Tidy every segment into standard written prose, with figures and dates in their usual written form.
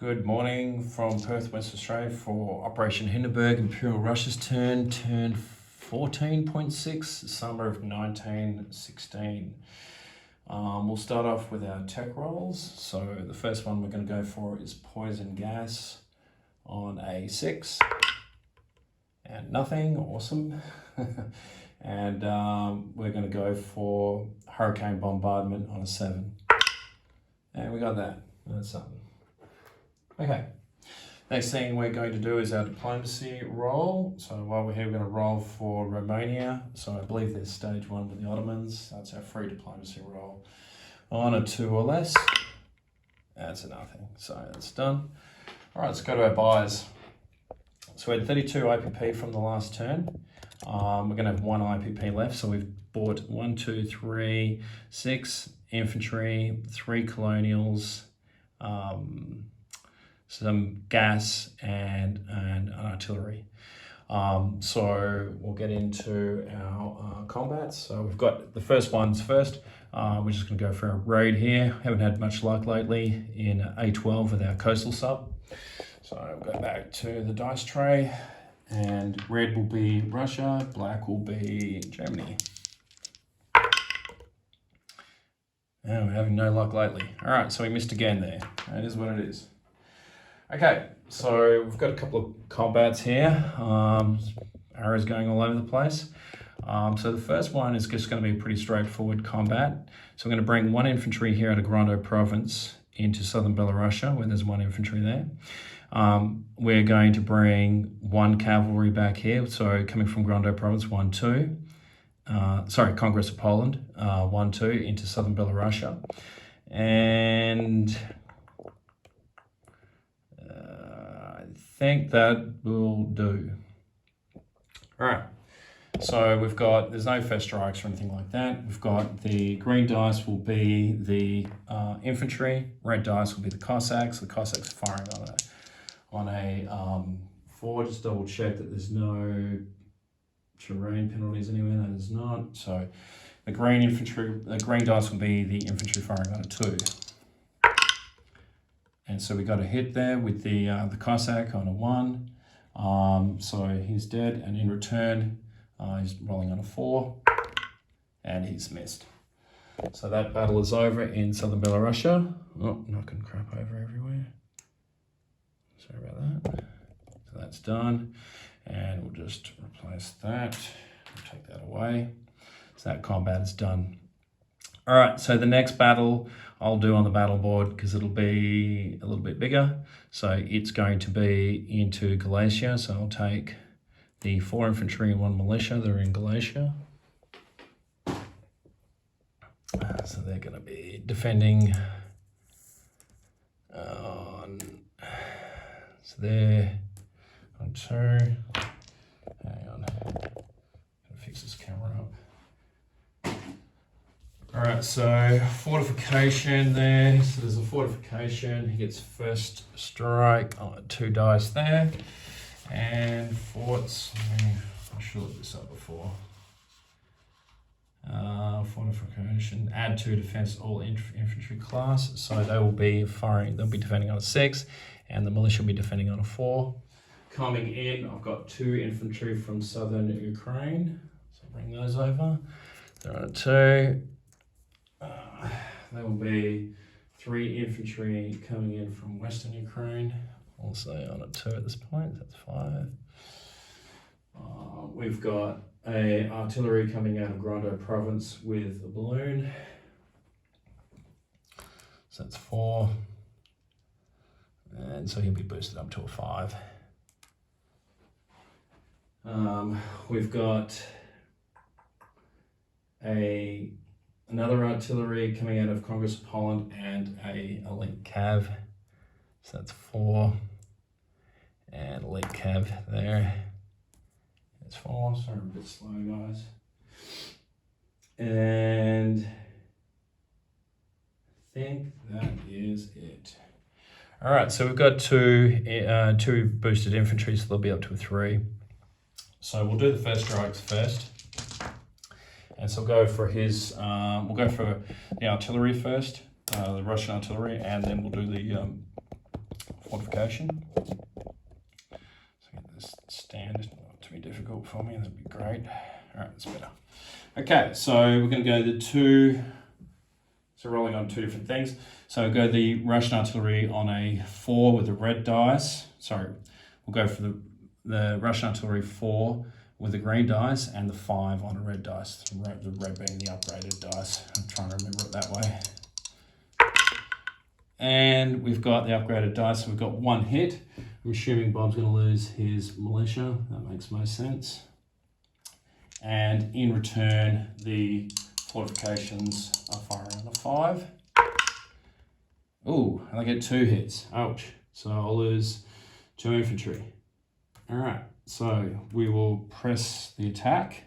Good morning from Perth, West Australia for Operation Hindenburg, Imperial Russia's turn 14.6, summer of 1916. We'll start off with our tech rolls. So the first one we're going to go for is poison gas on a 6. And nothing, awesome. And we're going to go for hurricane bombardment on a 7. And we got that. That's something. Okay, next thing we're going to do is our diplomacy roll. So while we're here, we're going to roll for Romania. So I believe there's stage 1 with the Ottomans. That's our free diplomacy roll. On a 2 or less, that's a nothing. So that's done. All right, let's go to our buys. So we had 32 IPP from the last turn. We're going to have 1 IPP left. So we've bought 1, 2, 3, 6 infantry, 3 colonials, some gas and artillery. So we'll get into our combats. So we've got the first ones first. We're just going to go for a raid here. Haven't had much luck lately in A12 with our coastal sub. So we'll go back to the dice tray, and red will be Russia, black will be Germany. And we're having no luck lately. All right, so we missed again there. That is what it is. Okay, so we've got a couple of combats here. Arrows going all over the place. So the first one is just going to be a pretty straightforward combat. So we're going to bring 1 infantry here out of Grando province into southern Belarusia, where there's 1 infantry there. We're going to bring 1 cavalry back here. So coming from Grando province, 1, 2. Congress of Poland, 1, 2 into southern Belarusia. And I think that will do. All right, so we've got, there's no first strikes or anything like that. We've got the green dice will be the infantry, red dice will be the Cossacks. The Cossacks are firing on a 4. Just double check that there's no terrain penalties anywhere. No, there's not. So the green dice will be the infantry firing on a 2. And so we got a hit there with the Cossack on a 1. So he's dead, and in return, he's rolling on a 4, and he's missed. So that battle is over in southern Belarusia. Oh, knocking crap over everywhere. Sorry about that. So that's done, and we'll just replace that. We'll take that away. So that combat is done. All right, so the next battle I'll do on the battle board, because it'll be a little bit bigger. So it's going to be into Galicia. So I'll take the 4 infantry and 1 militia that are in Galicia. So they're going to be defending on, so they're on 2. Hang on, gotta fix this camera up. All right, so fortification there. So there's a fortification. He gets first strike on 2 dice there. And forts, I should look this up before. Fortification, add 2 defense all infantry class. So they will be firing, they'll be defending on a 6, and the militia will be defending on a 4. Coming in, I've got 2 infantry from southern Ukraine. So bring those over. They're on a 2. There will be 3 infantry coming in from western Ukraine, also on a 2 at this point. That's 5. We've got a artillery coming out of Grando province with a balloon. So that's 4. And so he'll be boosted up to a 5. We've got another artillery coming out of Congress of Poland and a elite cav. So that's 4. And elite cav there. That's 4. Sorry, I'm a bit slow, guys. And I think that is it. All right, so we've got 2 boosted infantry, so they'll be up to a 3. So we'll do the first strikes first. And so we'll go for the artillery first, the Russian artillery, and then we'll do the fortification. So get this stand, not too difficult for me, that'd be great. All right, that's better. Okay, so we're going to go the two, so rolling on two different things. So we'll go the Russian artillery on a 4 with the red dice. Sorry, we'll go for the Russian artillery 4 with the green dice and the 5 on a red dice. The red being the upgraded dice. I'm trying to remember it that way. And we've got the upgraded dice, so we've got 1 hit. I'm assuming Bob's going to lose his militia. That makes most sense. And in return, the fortifications are firing on a 5. Ooh, and I get 2 hits. Ouch. So I'll lose 2 infantry. All right, so we will press the attack.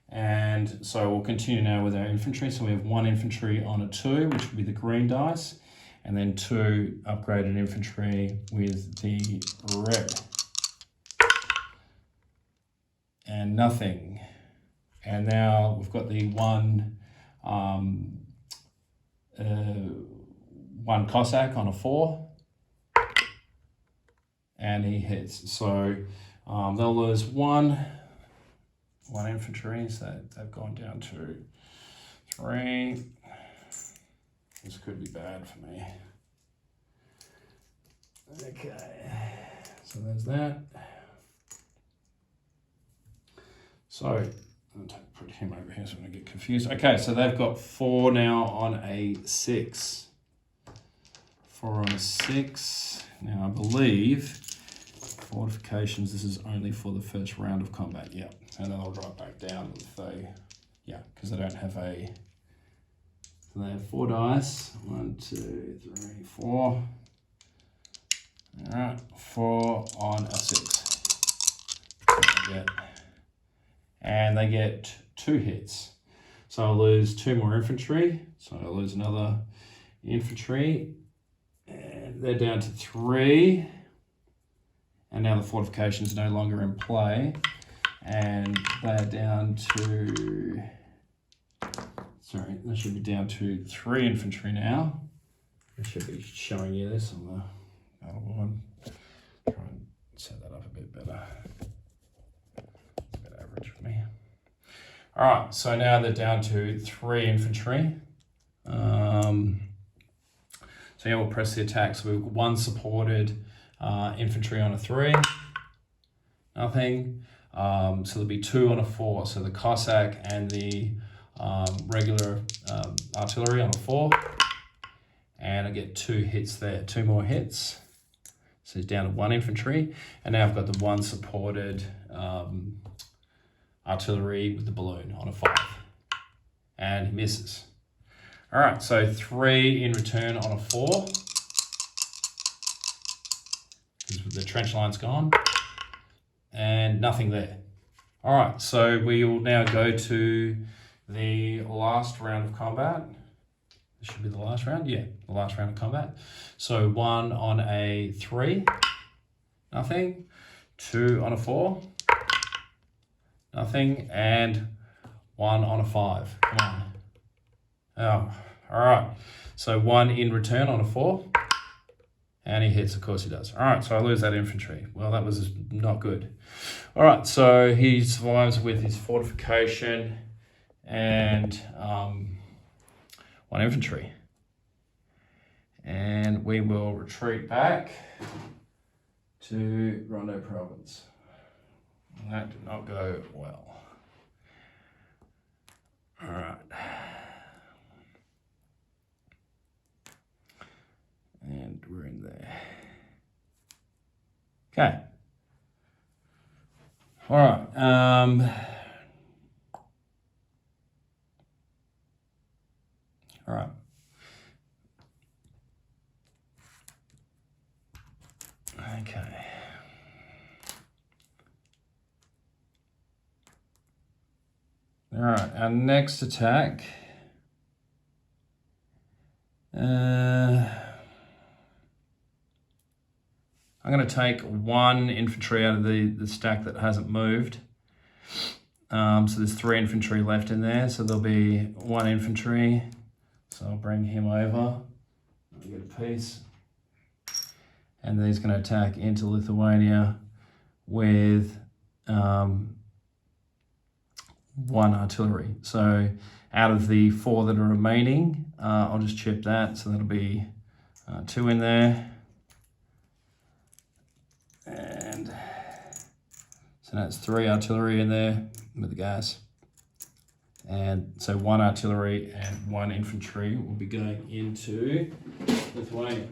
And so we'll continue now with our infantry. So we have 1 infantry on a 2, which will be the green dice, and then 2 upgraded infantry with the red. And nothing. And now we've got the one Cossack on a 4, and he hits. So they'll lose one infantry, so they've gone down to 3. This could be bad for me. Okay, so there's that. So I'll put him over here so I'm going to get confused. Okay, so they've got 4 now on a 6. 4 on a 6. Now I believe fortifications, this is only for the first round of combat. Yep, and then I'll drop back down with a, yeah, because they don't have a, so they have 4 dice. 1, 2, 3, 4. All right, 4 on a 6. And they get 2 hits. So I'll lose 2 more infantry. So I'll lose another infantry. And they're down to 3. And now the fortification's no longer in play. And they're down to, sorry, they should be down to 3 infantry now. I should be showing you this on the other one. Try and set that up a bit better. Average for me. All right, so now they're down to 3 infantry. So yeah, we'll press the attack. So we've got 1 supported infantry on a 3. Nothing. So there'll be 2 on a 4. So the Cossack and the regular artillery on a 4. And I get 2 hits there, 2 more hits. So it's down to 1 infantry. And now I've got the 1 supported artillery with the balloon on a 5, and he misses. All right, so 3 in return on a 4, because the trench line's gone, and nothing there. All right, so we will now go to the last round of combat. This should be the last round, yeah, the last round of combat. So 1 on a 3, nothing. 2 on a 4, nothing, and 1 on a 5. Come on. Oh, all right. So 1 in return on a 4, and he hits. Of course he does. All right, so I lose that infantry. Well, that was not good. All right, so he survives with his fortification and 1 infantry. And we will retreat back to Rondo Province. That did not go well. All right. And we're in there. Okay. All right. All right. Okay. All right, our next attack. I'm going to take 1 infantry out of the stack that hasn't moved. So there's 3 infantry left in there, so there'll be 1 infantry. So I'll bring him over. I'll get a piece. and then he's going to attack into Lithuania with 1 artillery. So out of the 4 that are remaining, I'll just chip that, so that'll be 2 in there. And so that's 3 artillery in there with the gas. And so 1 artillery and 1 infantry will be going into Lithuania.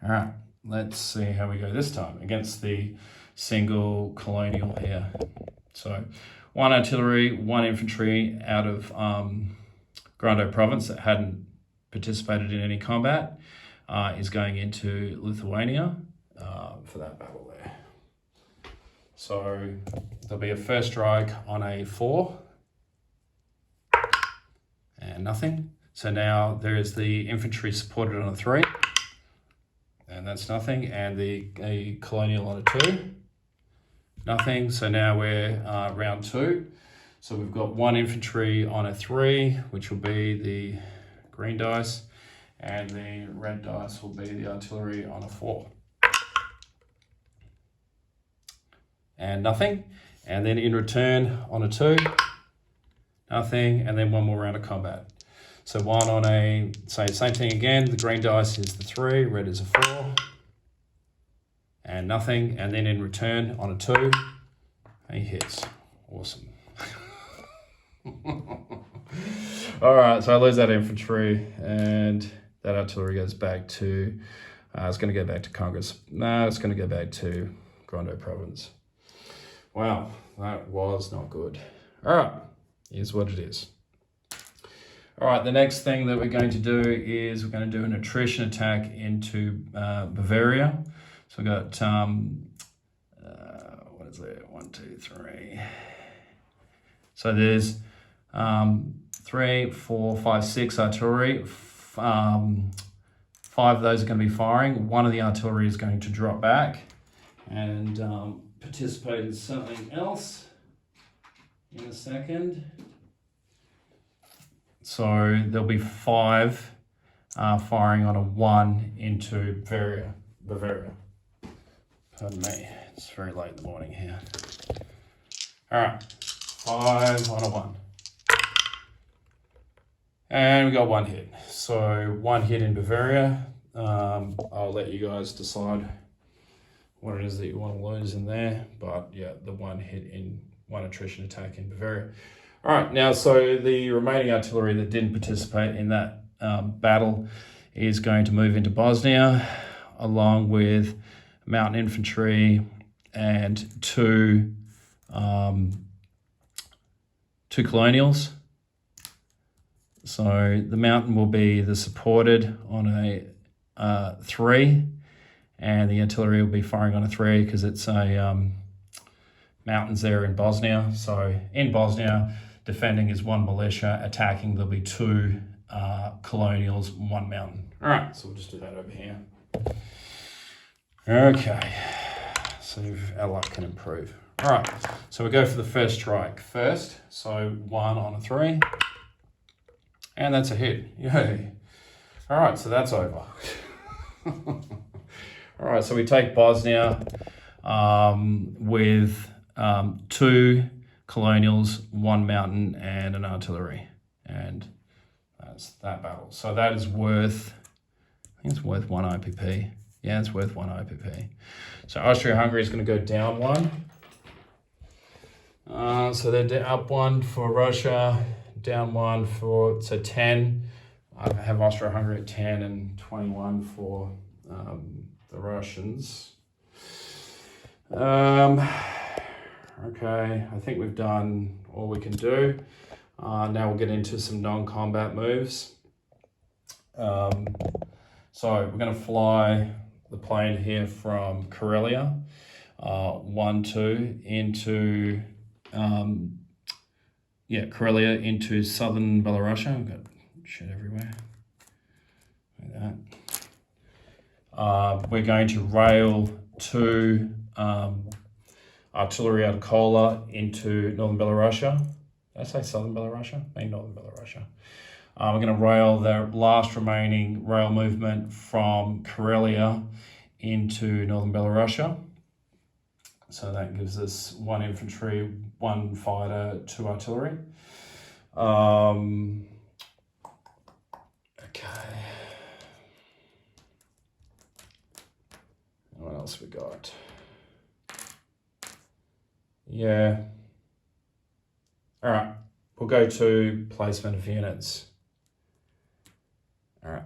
All right, let's see how we go this time against the single colonial here. So 1 artillery, 1 infantry out of Grando province that hadn't participated in any combat is going into Lithuania for that battle there. So there'll be a first strike on a 4 and nothing. So now there is the infantry supported on a 3 and that's nothing, and a colonial on a 2, nothing. So now we're round 2. So we've got 1 infantry on a 3, which will be the green dice, and the red dice will be the artillery on a 4. And nothing. And then in return on a 2, nothing, and then 1 more round of combat. So 1 on a, say same thing again, the green dice is the 3, red is a 4, and nothing, and then in return on a 2, he hits. Awesome. All right, so I lose that infantry, and that artillery goes back to, it's going to go back to Congress. No, it's going to go back to Grando province. Wow, that was not good. All right, here's what it is. All right, the next thing that we're going to do is we're going to do an attrition attack into Bavaria. So we've got, what is it? 1, 2, 3. So there's 3, 4, 5, 6 artillery. 5 of those are going to be firing. 1 of the artillery is going to drop back and participate in something else in a second. So there'll be 5 firing on a 1 into Bavaria. Pardon me, it's very late in the morning here. All right, 5 on a 1. And we got 1 hit. So 1 hit in Bavaria. I'll let you guys decide what it is that you want to lose in there. But yeah, the 1 hit in 1 attrition attack in Bavaria. All right, now, so the remaining artillery that didn't participate in that battle is going to move into Bosnia, along with mountain infantry and 2 colonials. So the mountain will be the supported on a 3, and the artillery will be firing on a 3 because it's a mountains there in Bosnia. So in Bosnia, defending is 1 militia, attacking there'll be 2 colonials, 1 mountain. All right, so we'll just do that over here. Okay, so our luck can improve. All right, so we go for the first strike first. So 1 on a 3, and that's a hit. Yay. All right, so that's over. All right, so we take Bosnia with 2 colonials, 1 mountain, and an artillery, and that's that battle. So that is worth, I think it's worth 1 IPP. Yeah, it's worth 1 IPP. So Austria-Hungary is going to go down 1. So they're up 1 for Russia, down 1 for, so 10. I have Austria-Hungary at 10 and 21 for the Russians. Okay, I think we've done all we can do. Now we'll get into some non-combat moves. So we're going to fly the plane here from Karelia, 1, 2, into, Karelia into southern Belarusia. We've got shit everywhere. Like that. We're going to rail 2 artillery out of Kola into northern Belarusia. Did I say southern Belarusia? I mean northern Belarusia. We're going to rail the last remaining rail movement from Karelia into northern Belarusia. So that gives us 1 infantry, 1 fighter, 2 artillery. Okay. What else we got? Yeah. All right. We'll go to placement of units. All right.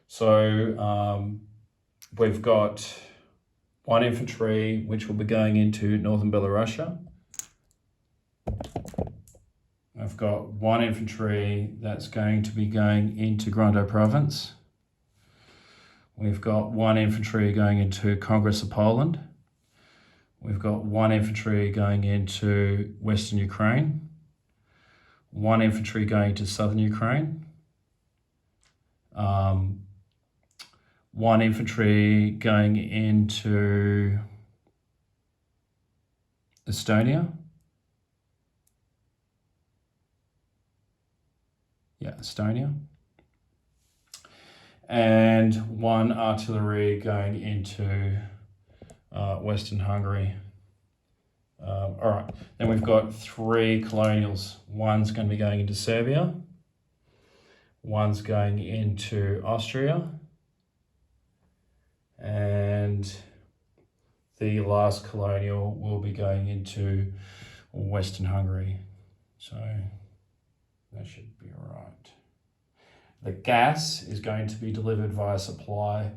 So we've got 1 infantry, which will be going into northern Belarusia. I've got 1 infantry that's going to be going into Grando province. We've got 1 infantry going into Congress of Poland. We've got 1 infantry going into Western Ukraine. 1 infantry going to southern Ukraine. 1 infantry going into Estonia. Yeah, Estonia. And 1 artillery going into Western Hungary. All right, then we've got 3 colonials. 1's going to be going into Serbia. 1's going into Austria. And the last colonial will be going into Western Hungary. So that should be all right. The gas is going to be delivered via supply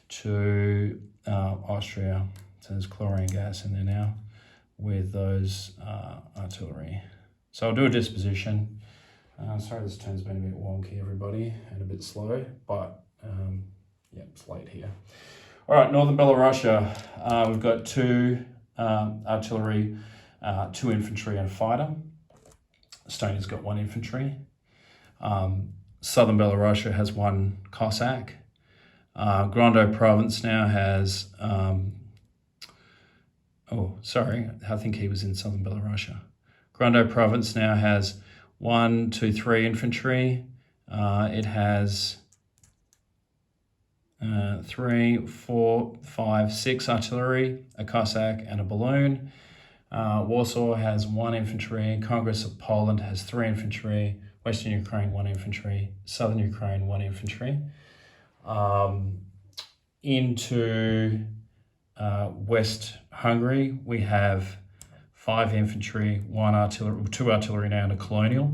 to Austria. So there's chlorine gas in there now with those artillery. So I'll do a disposition. Sorry this turn's been a bit wonky, everybody, and a bit slow, but yeah, it's late here. All right, northern Belarusia, we've got 2 artillery, 2 infantry and a fighter. Estonia's got 1 infantry. Southern Belarusia has 1 Cossack. Grando province now has, I think he was in southern Belarusia. Grando province now has 1, 2, 3 infantry. It has 3, 4, 5, 6 artillery, a Cossack and a balloon. Warsaw has 1 infantry. Congress of Poland has 3 infantry. Western Ukraine, 1 infantry. Southern Ukraine, 1 infantry. Into West Hungary, we have 5 infantry, 1 artillery, 2 artillery now and a colonial.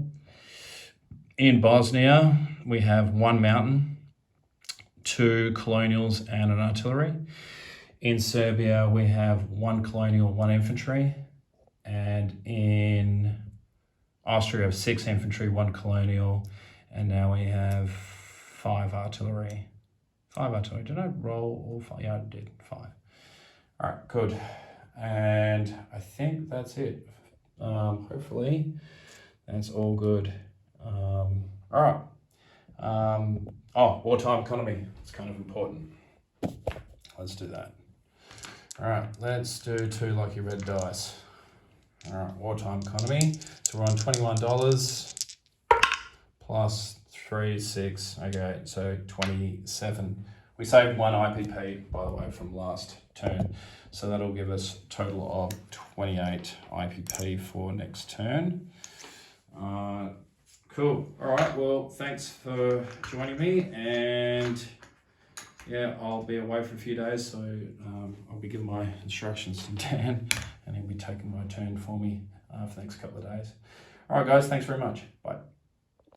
In Bosnia, we have 1 mountain, 2 colonials and an artillery. In Serbia, we have 1 colonial, 1 infantry. And in Austria, we have 6 infantry, 1 colonial. And now we have 5 artillery. 5 artillery. Did I roll all 5? Yeah, I did. 5. All right, good. And I think that's it. Hopefully, that's all good. All right. Wartime economy. It's kind of important. Let's do that. All right, let's do 2 lucky red dice. All right, wartime economy. So we're on $21 plus 3, 6. Okay, so 27. We saved 1 IPP, by the way, from last turn. So that'll give us a total of 28 IPP for next turn. Cool. All right, well, thanks for joining me. And yeah, I'll be away for a few days, so I'll be giving my instructions to Dan, and he'll be taking my turn for me for the next couple of days. All right, guys, thanks very much. Bye.